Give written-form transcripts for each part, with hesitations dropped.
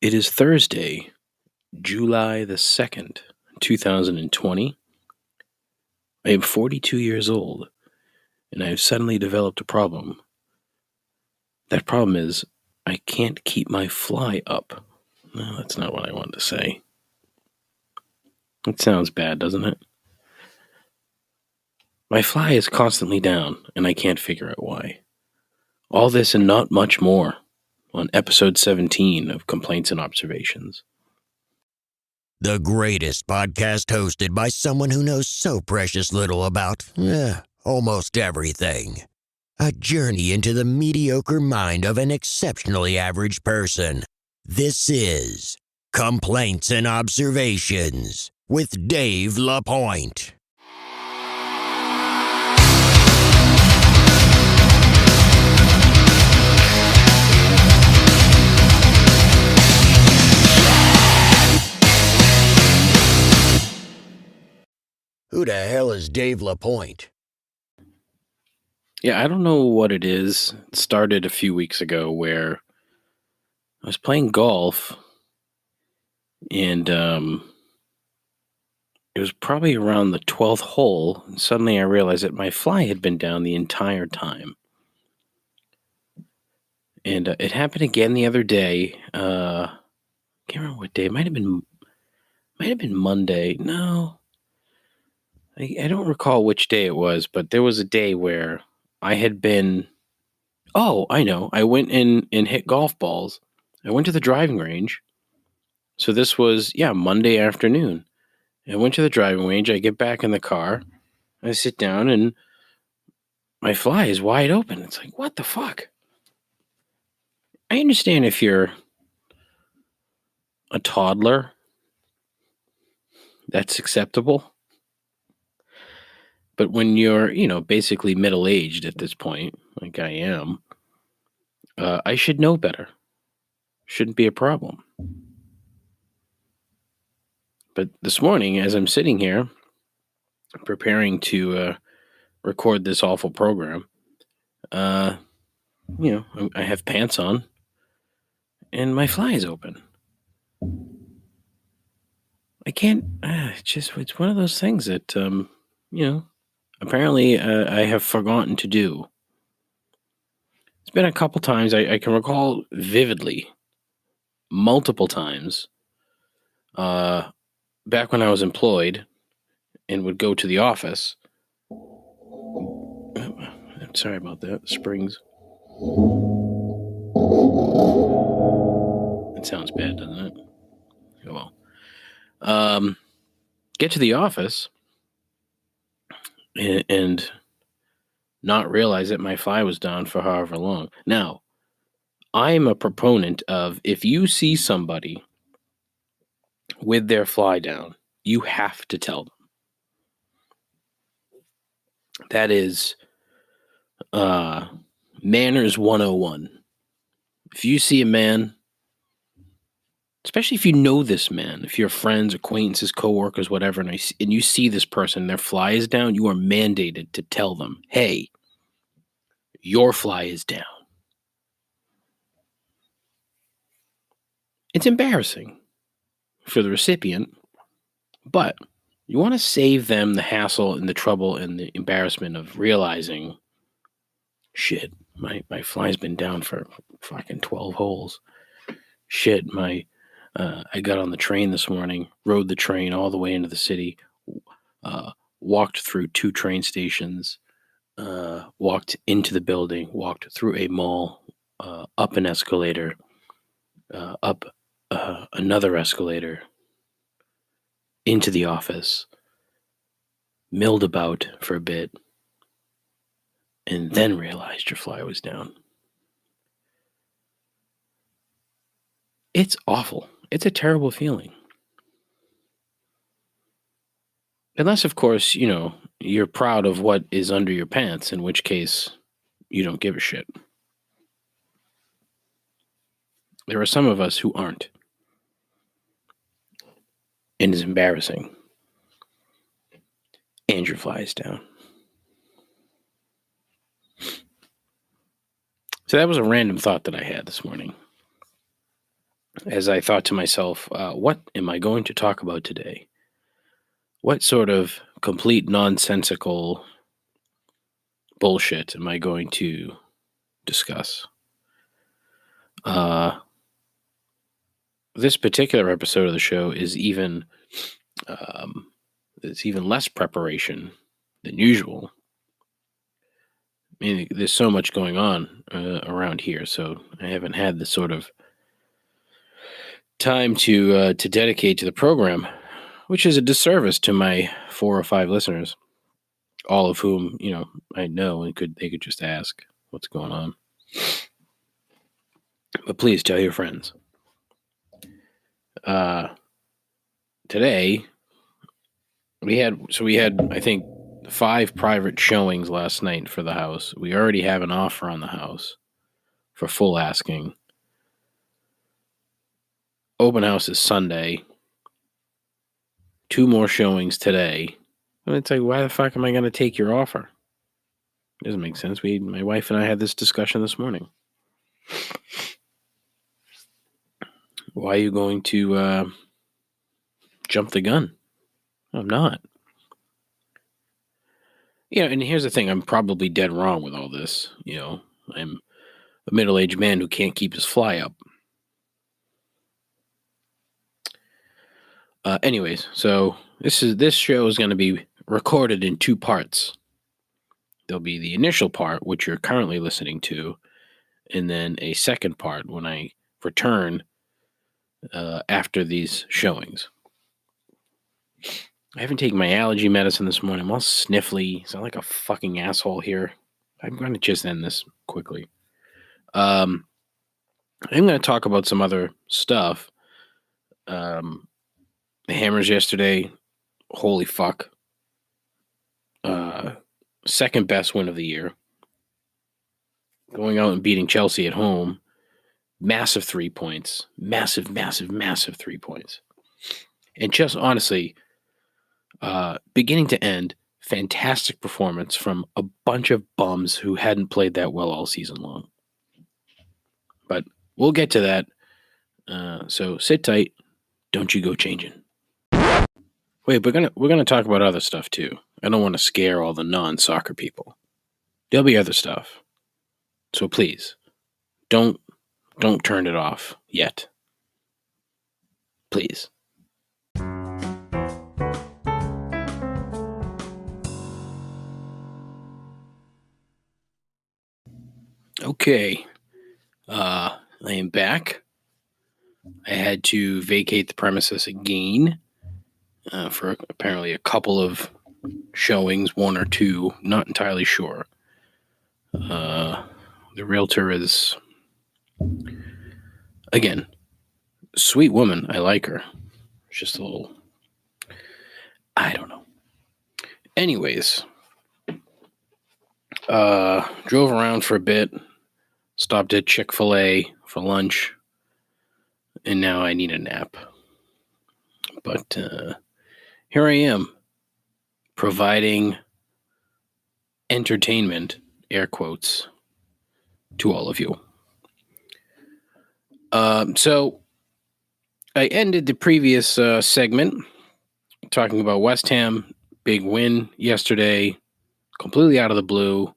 It is Thursday, July the 2nd, 2020. I am 42 years old, and I have suddenly developed a problem. That problem is, I can't keep my fly up. No, that's not what I wanted to say. It sounds bad, doesn't it? My fly is constantly down, and I can't figure out why. All this and not much more on episode 17 of Complaints and Observations. The greatest podcast hosted by someone who knows so precious little about almost everything. A journey into the mediocre mind of an exceptionally average person. This is Complaints and Observations with Dave LaPointe. Who the hell is Dave LaPointe? Yeah, I don't know what it is. It started a few weeks ago where I was playing golf, and it was probably around the 12th hole, and suddenly I realized that my fly had been down the entire time. And it happened again the other day. Can't remember what day. It might have been Monday. No, I don't recall which day it was, but there was a day where I had been. Oh, I know. I went in and hit golf balls. I went to the driving range. So this was Monday afternoon. I went to the driving range. I get back in the car. I sit down and my fly is wide open. It's like, what the fuck? I understand if you're a toddler, that's acceptable. But when you're, basically middle-aged at this point, like I am, I should know better. Shouldn't be a problem. But this morning, as I'm sitting here preparing to record this awful program, I have pants on and my fly is open. I can't, it's one of those things that, apparently I have forgotten to do. It's been a couple times. I can recall vividly, multiple times, back when I was employed and would go to the office. I'm sorry about that. Springs. It sounds bad, doesn't it? Oh, well. Get to the office and not realize that my fly was down for however long. Now, I'm a proponent of if you see somebody with their fly down, you have to tell them. That is manners 101. If you see a man, especially if you know this man, if you're friends, acquaintances, coworkers, whatever, and you see this person, their fly is down, you are mandated to tell them, hey, your fly is down. It's embarrassing for the recipient, but you want to save them the hassle and the trouble and the embarrassment of realizing, shit, my fly's been down for fucking 12 holes. Shit, I got on the train this morning, rode the train all the way into the city, walked through 2 train stations, walked into the building, walked through a mall, up an escalator, up another escalator, into the office, milled about for a bit, and then realized your fly was down. It's awful. It's a terrible feeling. Unless, of course, you're proud of what is under your pants, in which case you don't give a shit. There are some of us who aren't. And it's embarrassing. And your fly is down. So that was a random thought that I had this morning. as I thought to myself, what am I going to talk about today? What sort of complete nonsensical bullshit am I going to discuss? This particular episode of the show is even it's even less preparation than usual. I mean, there's so much going on around here, so I haven't had the sort of time to dedicate to the program, which is a disservice to my 4 or 5 listeners, all of whom I know and they could just ask what's going on. But please tell your friends. Today we had I think 5 private showings last night for the house. We already have an offer on the house for full asking. Open house is Sunday. 2 more showings today. And it's like, why the fuck am I going to take your offer? It doesn't make sense. My wife and I had this discussion this morning. Why are you going to jump the gun? I'm not. And here's the thing. I'm probably dead wrong with all this. I'm a middle-aged man who can't keep his fly up. Anyways, so this show is going to be recorded in 2 parts. There'll be the initial part, which you're currently listening to, and then a second part when I return after these showings. I haven't taken my allergy medicine this morning. I'm all sniffly. Sound like a fucking asshole here. I'm going to just end this quickly. I'm going to talk about some other stuff. The Hammers yesterday, holy fuck. Second best win of the year. Going out and beating Chelsea at home. Massive 3 points. Massive, massive, massive 3 points. And just honestly, beginning to end, fantastic performance from a bunch of bums who hadn't played that well all season long. But we'll get to that. So sit tight. Don't you go changing. Wait, we're gonna talk about other stuff too. I don't want to scare all the non-soccer people. There'll be other stuff. So please, don't turn it off yet. Please. Okay. I am back. I had to vacate the premises again for apparently a couple of showings, 1 or 2, not entirely sure. The realtor is, again, sweet woman. I like her. It's just a little, I don't know. Anyways, drove around for a bit, stopped at Chick-fil-A for lunch, and now I need a nap. But here I am, providing entertainment, air quotes, to all of you. So I ended the previous segment talking about West Ham, big win yesterday, completely out of the blue.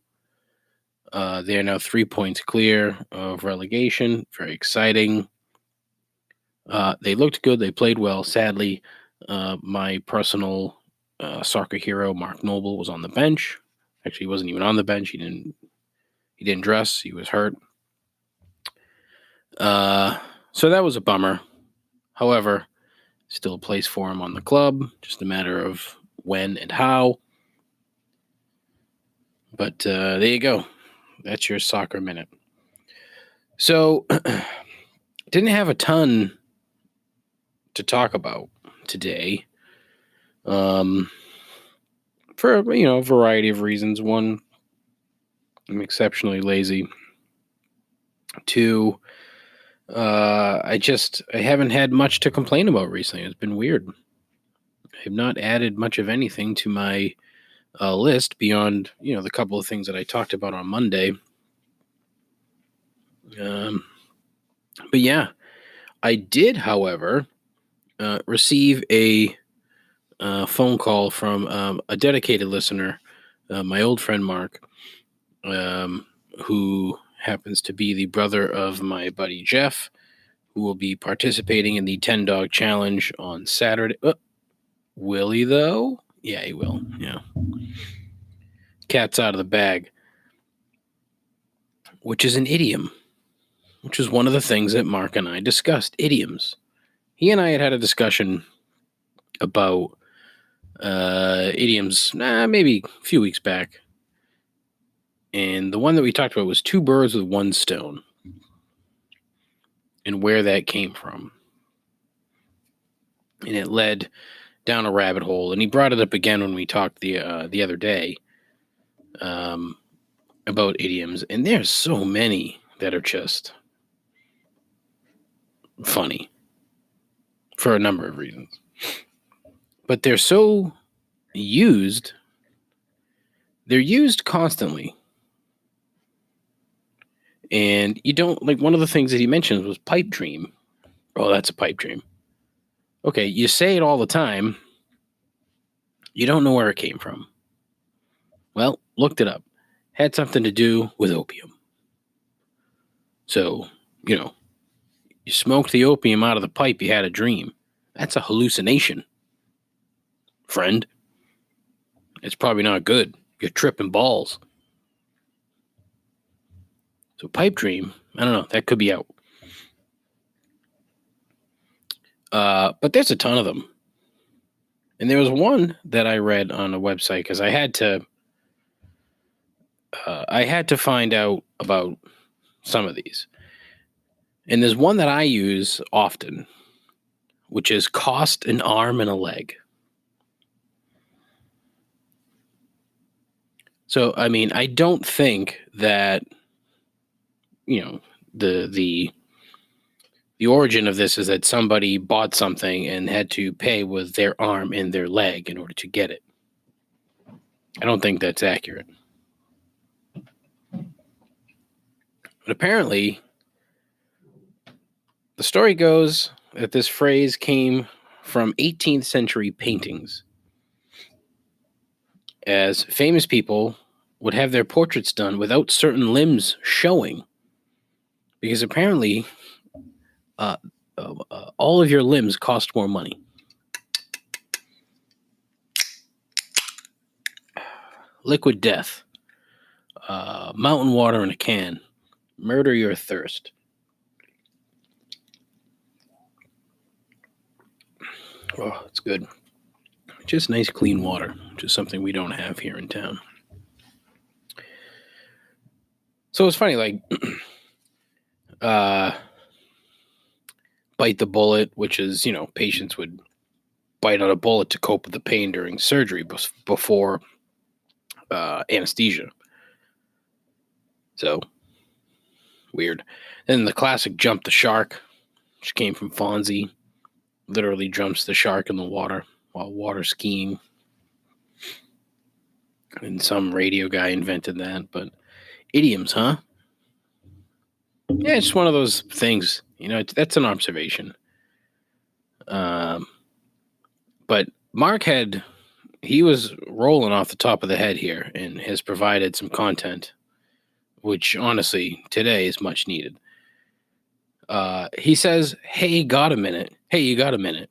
They're now 3 points clear of relegation. Very exciting. They looked good. They played well. Sadly, my personal soccer hero, Marc Noble, was on the bench. Actually, he wasn't even on the bench. He didn't dress. He was hurt. So that was a bummer. However, still a place for him on the club. Just a matter of when and how. But there you go. That's your soccer minute. So, didn't have a ton to talk about today. For a variety of reasons. 1, I'm exceptionally lazy. 2, I haven't had much to complain about recently. It's been weird. I have not added much of anything to my list beyond, the couple of things that I talked about on Monday. But yeah, I did, however, receive a phone call from a dedicated listener, my old friend Marc, who happens to be the brother of my buddy Jeff, who will be participating in the 10 Dog Challenge on Saturday. Will he, though? Yeah, he will. Yeah. Cat's out of the bag. Which is an idiom, which is one of the things that Marc and I discussed. Idioms. He and I had a discussion about idioms, maybe a few weeks back. And the one that we talked about was 2 birds with 1 stone, and where that came from. And it led down a rabbit hole. And he brought it up again when we talked the other day about idioms. And there's so many that are just funny for a number of reasons. But they're so used. They're used constantly. And you don't, like, one of the things that he mentioned was pipe dream. Oh, that's a pipe dream. Okay, you say it all the time. You don't know where it came from. Well, looked it up. Had something to do with opium. So, you smoked the opium out of the pipe, you had a dream. That's a hallucination, friend. It's probably not good. You're tripping balls. So pipe dream, I don't know, that could be out. But there's a ton of them. And there was one that I read on a website because I had to find out about some of these. And there's one that I use often, which is cost an arm and a leg. So, I mean, I don't think that, the origin of this is that somebody bought something and had to pay with their arm and their leg in order to get it. I don't think that's accurate. But apparently, the story goes that this phrase came from 18th century paintings, as famous people would have their portraits done without certain limbs showing, because apparently all of your limbs cost more money. Liquid death, mountain water in a can, murder your thirst. Oh, it's good. Just nice clean water, which is something we don't have here in town. So it's funny, like, bite the bullet, which is, patients would bite on a bullet to cope with the pain during surgery before anesthesia. So, weird. Then the classic jump the shark, which came from Fonzie. Literally jumps the shark in the water while water skiing. And some radio guy invented that, but idioms, huh? Yeah, it's one of those things. That's an observation. But Marc he was rolling off the top of the head here and has provided some content, which honestly today is much needed. He says, "Hey, got a minute? Hey, you got a minute?"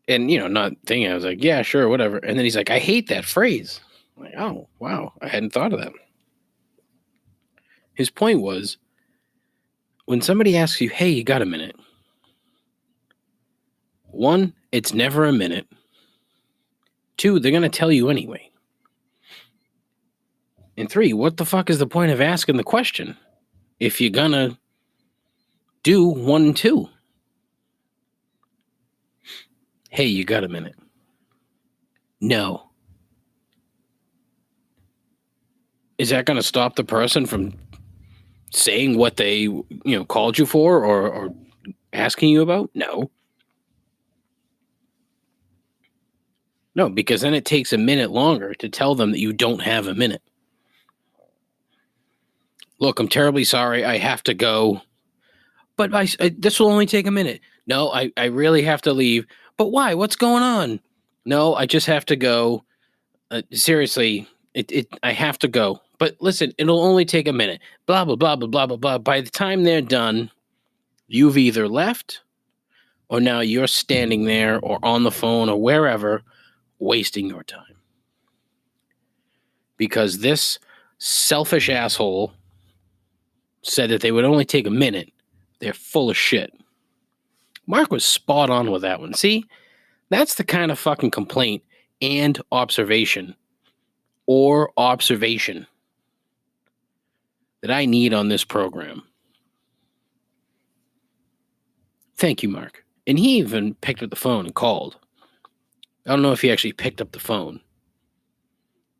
And, not thinking, I was like, yeah, sure, whatever. And then he's like, "I hate that phrase." I'm like, oh, wow, I hadn't thought of that. His point was, when somebody asks you, "Hey, you got a minute?" 1, it's never a minute. 2, they're going to tell you anyway. And 3, what the fuck is the point of asking the question if you're going to do 1 and 2? Hey, you got a minute? No. Is that going to stop the person from saying what they, called you for or asking you about? No. No, because then it takes a minute longer to tell them that you don't have a minute. Look, I'm terribly sorry. I have to go. But this will only take a minute. No, I really have to leave. But why? What's going on? No, I just have to go. Seriously, I have to go. But listen, it'll only take a minute. Blah, blah, blah, blah, blah, blah, blah. By the time they're done, you've either left or now you're standing there or on the phone or wherever wasting your time. Because this selfish asshole said that they would only take a minute. They're full of shit. Marc was spot on with that one. See, that's the kind of fucking complaint and observation that I need on this program. Thank you, Marc. And he even picked up the phone and called. I don't know if he actually picked up the phone.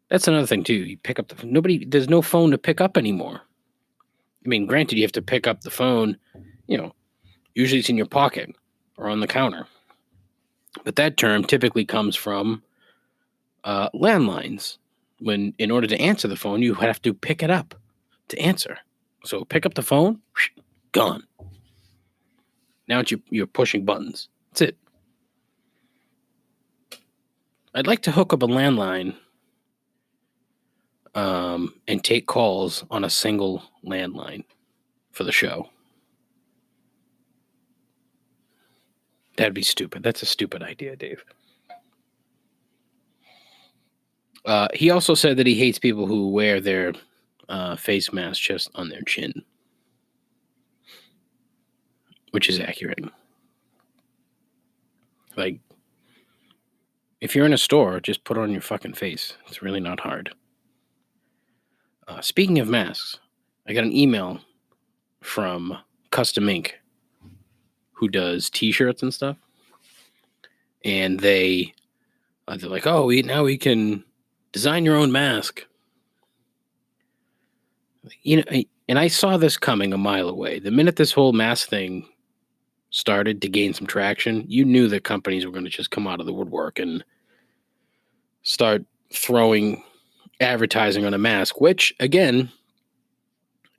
That's another thing, too. You pick up there's no phone to pick up anymore. I mean, granted, you have to pick up the phone, usually it's in your pocket or on the counter. But that term typically comes from landlines. When, in order to answer the phone, you have to pick it up to answer. So pick up the phone, gone. Now you're pushing buttons. That's it. I'd like to hook up a landline and take calls on a single landline for the show. That'd be stupid. That's a stupid idea, Dave. He also said that he hates people who wear their face mask just on their chin, which is accurate. Like, if you're in a store, just put it on your fucking face. It's really not hard. Speaking of masks, I got an email from Custom Ink, who does T-shirts and stuff, and they're like, "Oh, now we can design your own mask." And I saw this coming a mile away. The minute this whole mask thing started to gain some traction, you knew that companies were going to just come out of the woodwork and start throwing advertising on a mask, which, again,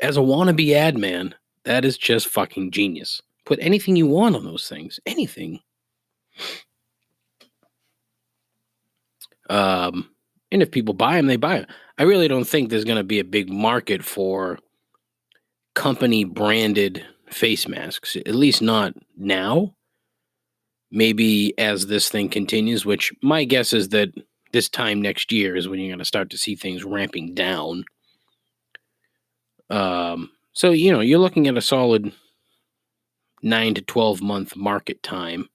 as a wannabe ad man, that is just fucking genius. Put anything you want on those things. Anything. And if people buy them, they buy them. I really don't think there's going to be a big market for company-branded face masks, at least not now. Maybe as this thing continues, which my guess is that this time next year is when you're going to start to see things ramping down. So, you're looking at a solid 9 to 12 month market time.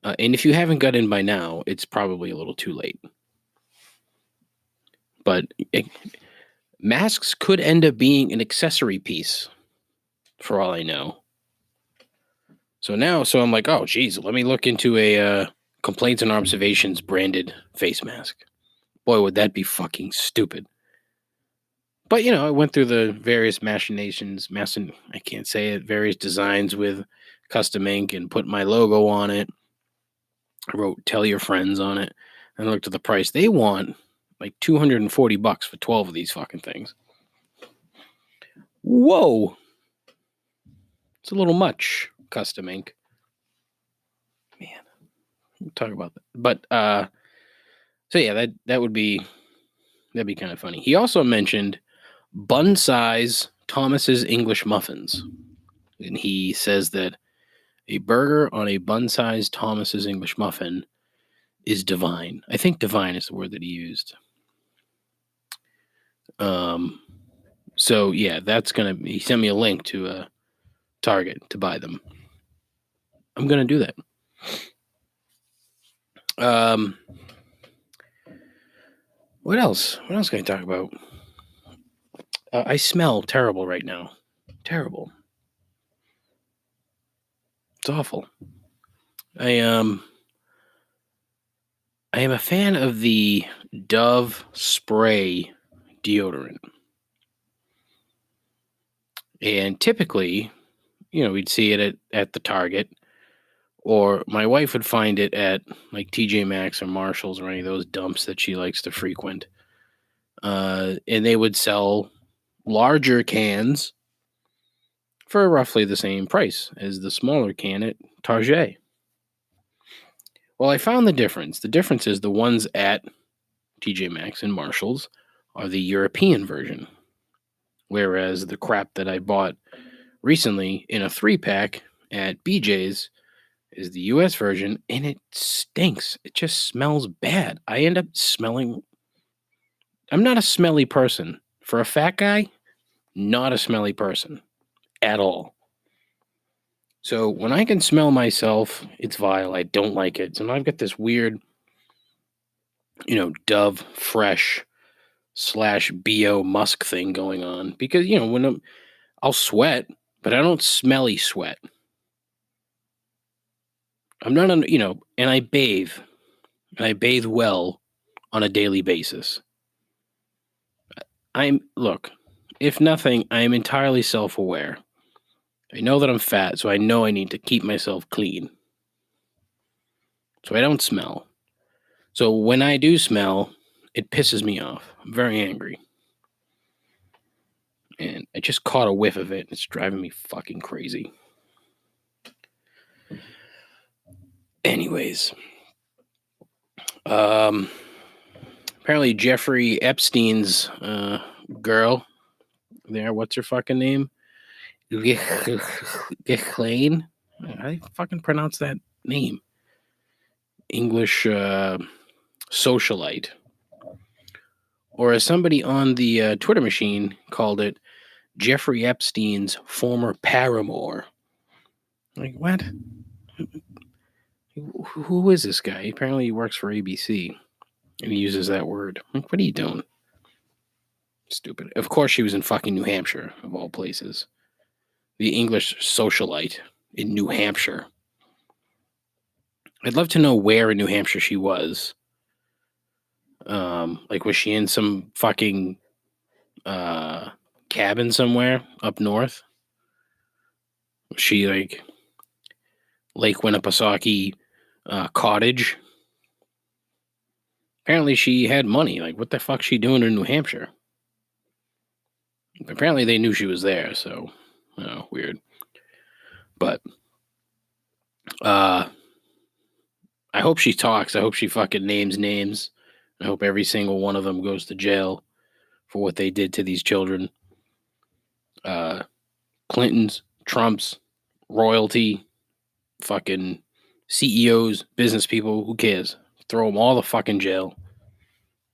And if you haven't got in by now, it's probably a little too late. But masks could end up being an accessory piece, for all I know. So I'm like, oh, geez, let me look into a complaints and observations branded face mask. Boy, would that be fucking stupid. But, I went through the various various designs with Custom Ink and put my logo on it. I wrote, tell your friends on it. And I looked at the price. They want like $240 for 12 of these fucking things. Whoa. It's a little much, Custom Ink. Man, we'll talk about that. But, so yeah, that'd be kind of funny. He also mentioned bun size Thomas's English muffins. And he says that a burger on a bun size Thomas's English muffin is divine. I think divine is the word that he used. So yeah, he sent me a link to a Target to buy them. I'm going to do that. What else? What else can I talk about? I smell terrible right now. Terrible. It's awful. I am a fan of the Dove spray deodorant. And typically, we'd see it at the Target, or my wife would find it at like TJ Maxx or Marshall's or any of those dumps that she likes to frequent. And they would sell larger cans for roughly the same price as the smaller can at Target. Well, I found the difference. The difference is the ones at TJ Maxx and Marshalls are the European version, whereas the crap that I bought recently in a 3-pack at BJ's is the US version, and it stinks. It just smells bad. I end up smelling. I'm not a smelly person. For a fat guy, not a smelly person at all. So when I can smell myself, it's vile. I don't like it. So now I've got this weird, Dove Fresh / BO Musk thing going on because, when I'll sweat, but I don't smelly sweat. I'm not and I bathe, and I bathe well on a daily basis. Look, if nothing, I am entirely self-aware. I know that I'm fat, so I know I need to keep myself clean. So I don't smell. So when I do smell, it pisses me off. I'm very angry. And I just caught a whiff of it. It's driving me fucking crazy. Anyways. Apparently Jeffrey Epstein's girl there, what's her fucking name? Ghislaine? How do you fucking pronounce that name? English socialite. Or as somebody on the Twitter machine called it, Jeffrey Epstein's former paramour. Like, what? Who is this guy? Apparently he works for ABC. And he uses that word. Like, what are you doing? Stupid. Of course she was in fucking New Hampshire, of all places. The English socialite in New Hampshire. I'd love to know where in New Hampshire she was. Like, was she in some fucking cabin somewhere up north? Was she like Lake Winnipesaukee cottage? Apparently she had money. Like, what the fuck's she doing in New Hampshire? Apparently they knew she was there, so weird. But I hope she talks. I hope she fucking names names. I hope every single one of them goes to jail for what they did to these children. Clintons, Trumps, royalty, fucking CEOs, business people, who cares? Throw them all the fucking jail.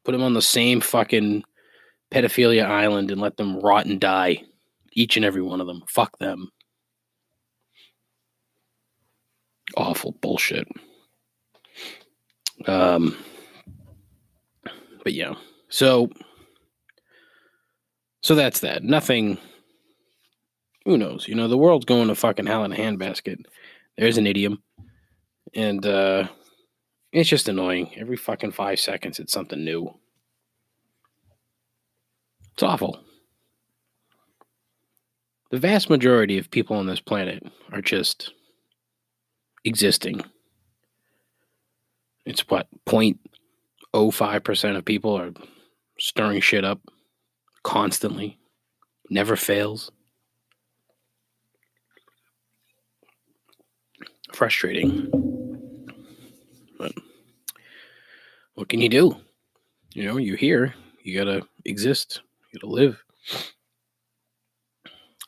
Put them on the same fucking pedophilia island and let them rot and die. Each and every one of them. Fuck them. Awful bullshit. But yeah. So that's that. Nothing. Who knows? The world's going to fucking hell in a handbasket. There's an idiom. And it's just annoying. Every fucking 5 seconds, it's something new. It's awful. The vast majority of people on this planet are just existing. It's what, 0.05% of people are stirring shit up constantly. Never fails. Frustrating. But what can you do? You're here. You gotta exist. You gotta live.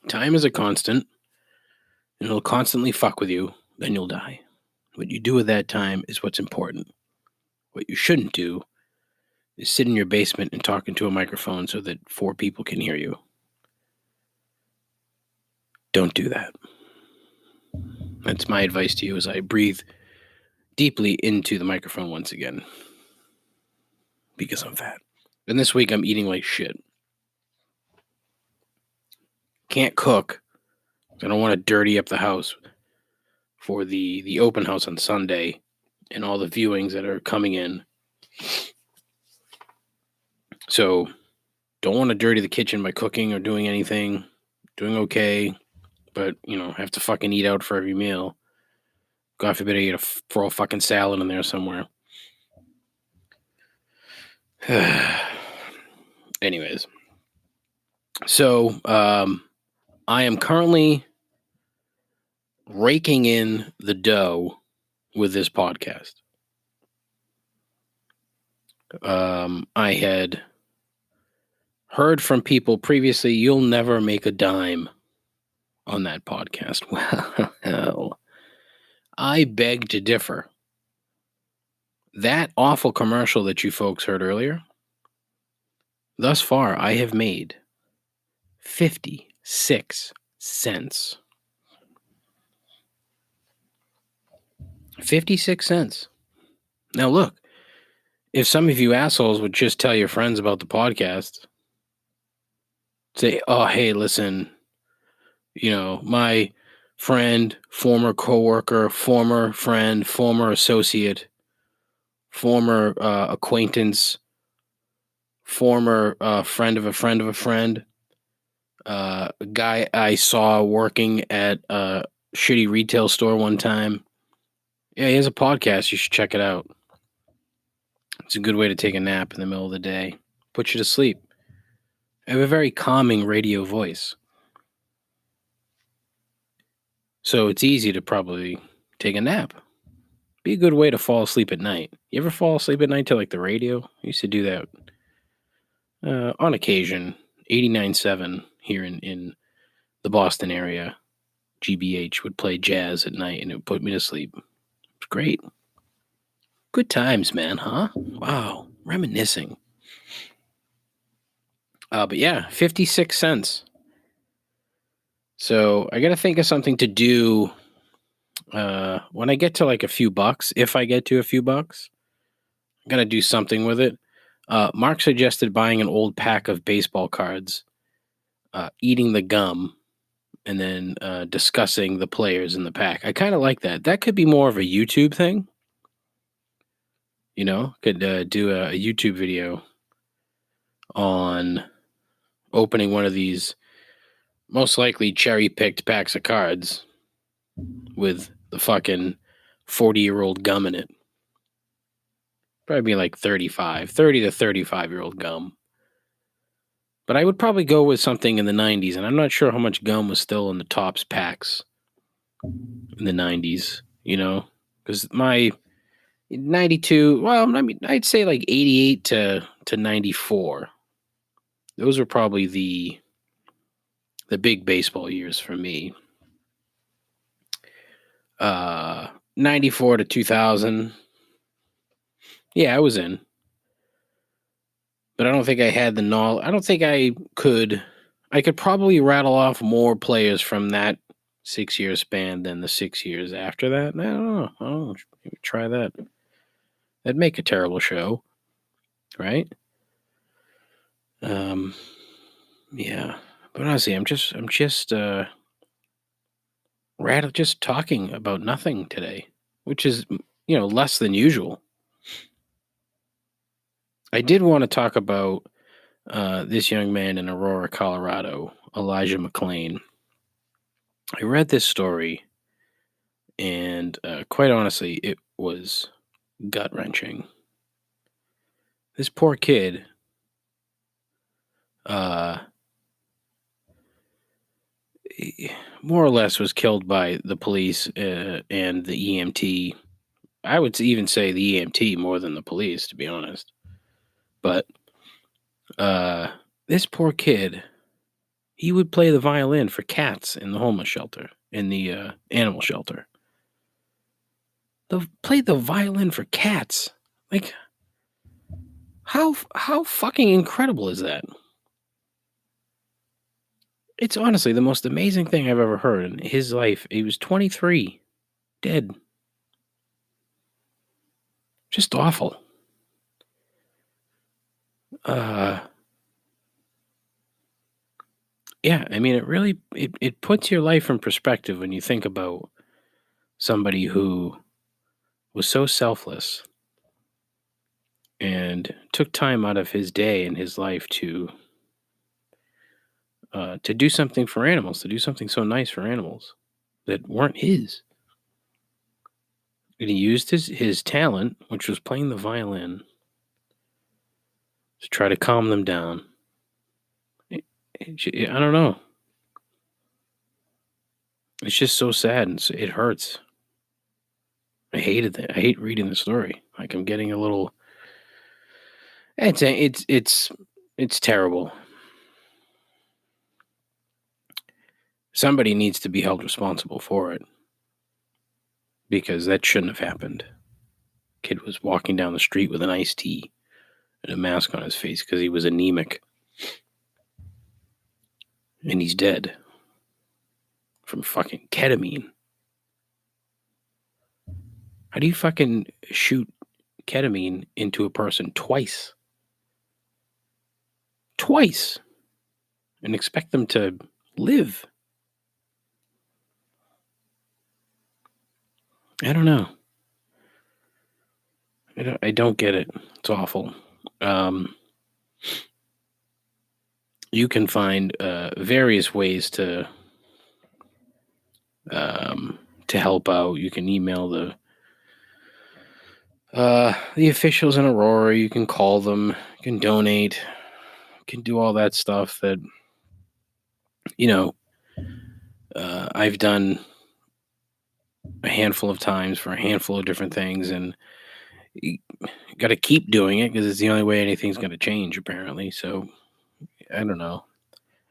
Time is a constant. And it'll constantly fuck with you. Then you'll die. What you do with that time is what's important. What you shouldn't do is sit in your basement and talk into a microphone so that 4 people can hear you. Don't do that. That's my advice to you as I breathe deeply into the microphone once again. Because I'm fat. And this week I'm eating like shit. Can't cook. I don't want to dirty up the house for the open house on Sunday and all the viewings that are coming in. So don't want to dirty the kitchen by cooking or doing anything. Doing okay. But, have to fucking eat out for every meal. God forbid I throw a fucking salad in there somewhere. Anyways. So, I am currently raking in the dough with this podcast. I had heard from people previously, you'll never make a dime on that podcast. Well, I beg to differ. That awful commercial that you folks heard earlier, thus far, I have made 56 cents. 56 cents. Now, look, if some of you assholes would just tell your friends about the podcast, say, oh, hey, listen, my friend, former coworker, former friend, former associate, former acquaintance, former friend of a friend of a friend, a guy I saw working at a shitty retail store one time. Yeah, he has a podcast. You should check it out. It's a good way to take a nap in the middle of the day. Put you to sleep. I have a very calming radio voice. So it's easy to probably take a nap. Be a good way to fall asleep at night. You ever fall asleep at night to like the radio? I used to do that on occasion. 89.7 here in the Boston area. GBH would play jazz at night and it would put me to sleep. It's great. Good times, man, huh? Wow. Reminiscing. But yeah, 56 cents. So I got to think of something to do when I get to like a few bucks. If I get to a few bucks, I'm going to do something with it. Marc suggested buying an old pack of baseball cards, eating the gum, and then discussing the players in the pack. I kind of like that. That could be more of a YouTube thing. Could do a YouTube video on opening one of these most likely cherry-picked packs of cards with the fucking 40-year-old gum in it. Probably be like 30 to 35-year-old gum. But I would probably go with something in the 90s, and I'm not sure how much gum was still in the Topps packs in the 90s, because my 92, well, I mean, I'd say like 88 to 94. Those were probably the big baseball years for me. 94 to 2000. Yeah, I was in. But I don't think I had the knowledge. I don't think I could probably rattle off more players from that 6-year span than the 6 years after that. I don't know. Maybe try that. That'd make a terrible show, right? Yeah. But honestly, I'm just talking about nothing today, which is, less than usual. I did want to talk about this young man in Aurora, Colorado, Elijah McClain. I read this story, and quite honestly, it was gut-wrenching. This poor kid, more or less was killed by the police and the EMT. I would even say the EMT more than the police, to be honest. But this poor kid, he would play the violin for cats in the homeless shelter, in the animal shelter. Play the violin for cats. Like, how fucking incredible is that? It's honestly the most amazing thing I've ever heard in his life. He was 23, dead. Just awful. Yeah, I mean, it really it puts your life in perspective when you think about somebody who was so selfless and took time out of his day and his life to do something for animals, to do something so nice for animals that weren't his. And he used his talent, which was playing the violin, to try to calm them down. I don't know. It's just so sad, and it hurts. I hated that. I hate reading the story. Like, I'm getting a little. It's terrible. Somebody needs to be held responsible for it, because that shouldn't have happened. Kid was walking down the street with an iced tea and a mask on his face because he was anemic, and he's dead from fucking ketamine. How do you fucking shoot ketamine into a person twice? Twice. And expect them to live? I don't know. I don't get it. It's awful. You can find various ways to help out. You can email the officials in Aurora. You can call them. You can donate. You can do all that stuff that, I've done a handful of times for a handful of different things, and you got to keep doing it because it's the only way anything's going to change, apparently. So I don't know.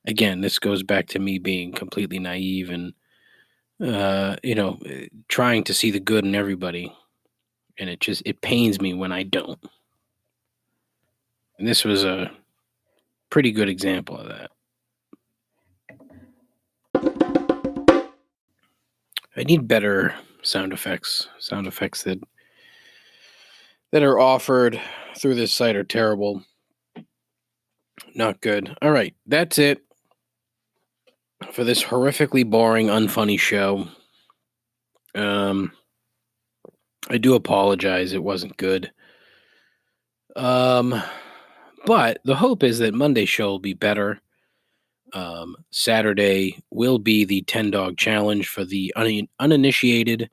Again, this goes back to me being completely naive and trying to see the good in everybody, and it pains me when I don't. And this was a pretty good example of that. I need better sound effects. Sound effects that are offered through this site are terrible. Not good. All right, that's it for this horrifically boring, unfunny show. I do apologize. It wasn't good. But the hope is that Monday's show will be better. Saturday will be the 10-dog challenge for the uninitiated.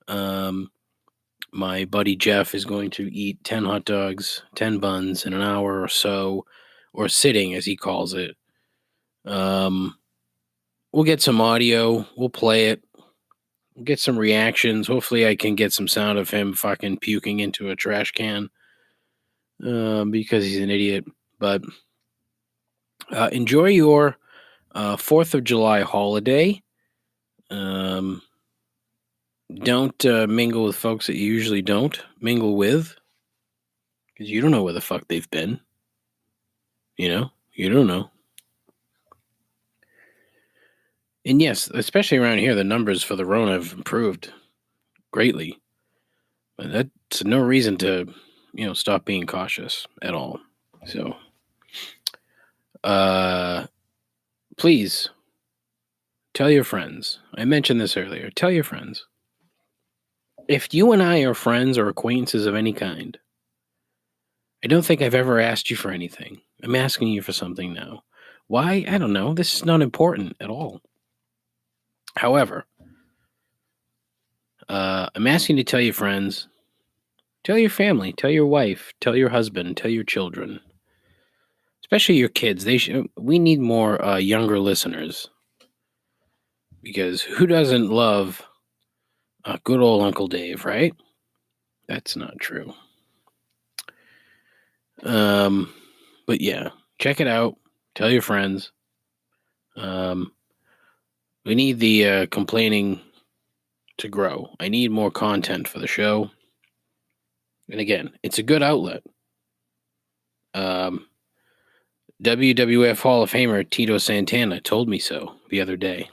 My buddy Jeff is going to eat 10 hot dogs, 10 buns in an hour or so, or sitting, as he calls it. We'll get some audio. We'll play it. We'll get some reactions. Hopefully I can get some sound of him fucking puking into a trash can because he's an idiot. But enjoy your 4th of July holiday. Don't mingle with folks that you usually don't mingle with, because you don't know where the fuck they've been. You don't know. And yes, especially around here, the numbers for the Rona have improved greatly. But that's no reason to, stop being cautious at all. So, please tell your friends. I mentioned this earlier. Tell your friends. If you and I are friends or acquaintances of any kind, I don't think I've ever asked you for anything. I'm asking you for something now. Why? I don't know. This is not important at all. However, I'm asking you to tell your friends, tell your family, tell your wife, tell your husband, tell your children, especially your kids. We need more younger listeners, because who doesn't love good old Uncle Dave, right? That's not true. But yeah, check it out. Tell your friends. We need the complaining to grow. I need more content for the show. And again, it's a good outlet. WWF Hall of Famer Tito Santana told me so the other day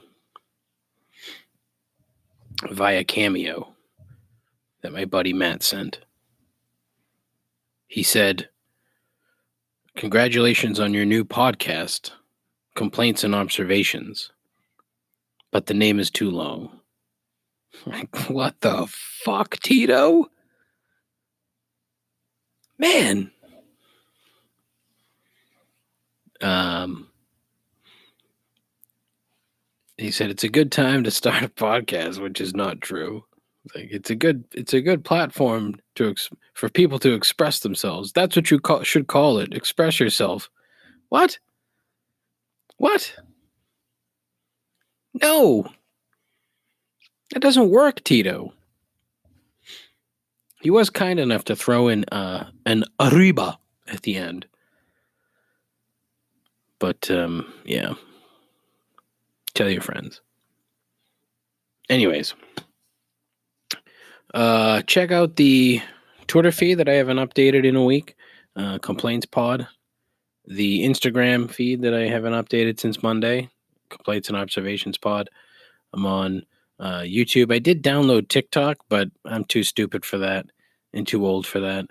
via Cameo that my buddy Matt sent. He said, "Congratulations on your new podcast, Complaints and Observations, but the name is too long." Like, what the fuck, Tito? Man. He said it's a good time to start a podcast, which is not true. Like, it's a good platform for people to express themselves. That's what you should call it. Express yourself. What? No. That doesn't work, Tito. He was kind enough to throw in an arriba at the end. But, yeah. Tell your friends. Anyways. Check out the Twitter feed that I haven't updated in a week. Complaints Pod. The Instagram feed that I haven't updated since Monday. Complaints and Observations Pod. I'm on YouTube. I did download TikTok, but I'm too stupid for that and too old for that.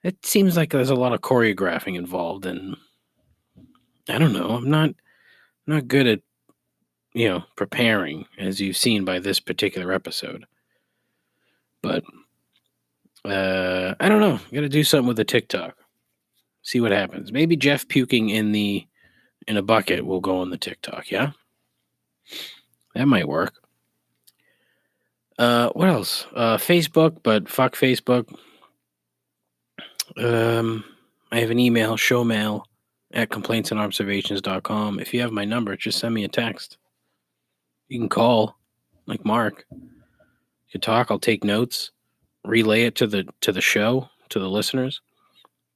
It seems like there's a lot of choreographing involved, and I don't know. I'm not good at preparing, as you've seen by this particular episode. But I don't know. Got to do something with the TikTok. See what happens. Maybe Jeff puking in a bucket will go on the TikTok. Yeah, that might work. What else? Facebook, but fuck Facebook. I have an email, showmail@complaintsandobservations.com. If you have my number, just send me a text. You can call, like Marc. You can talk. I'll take notes, relay it to the show, to the listeners,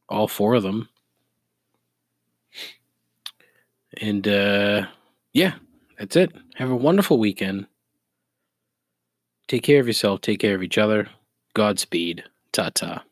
all 4 of them. And yeah, that's it. Have a wonderful weekend. Take care of yourself. Take care of each other. Godspeed. Ta-ta.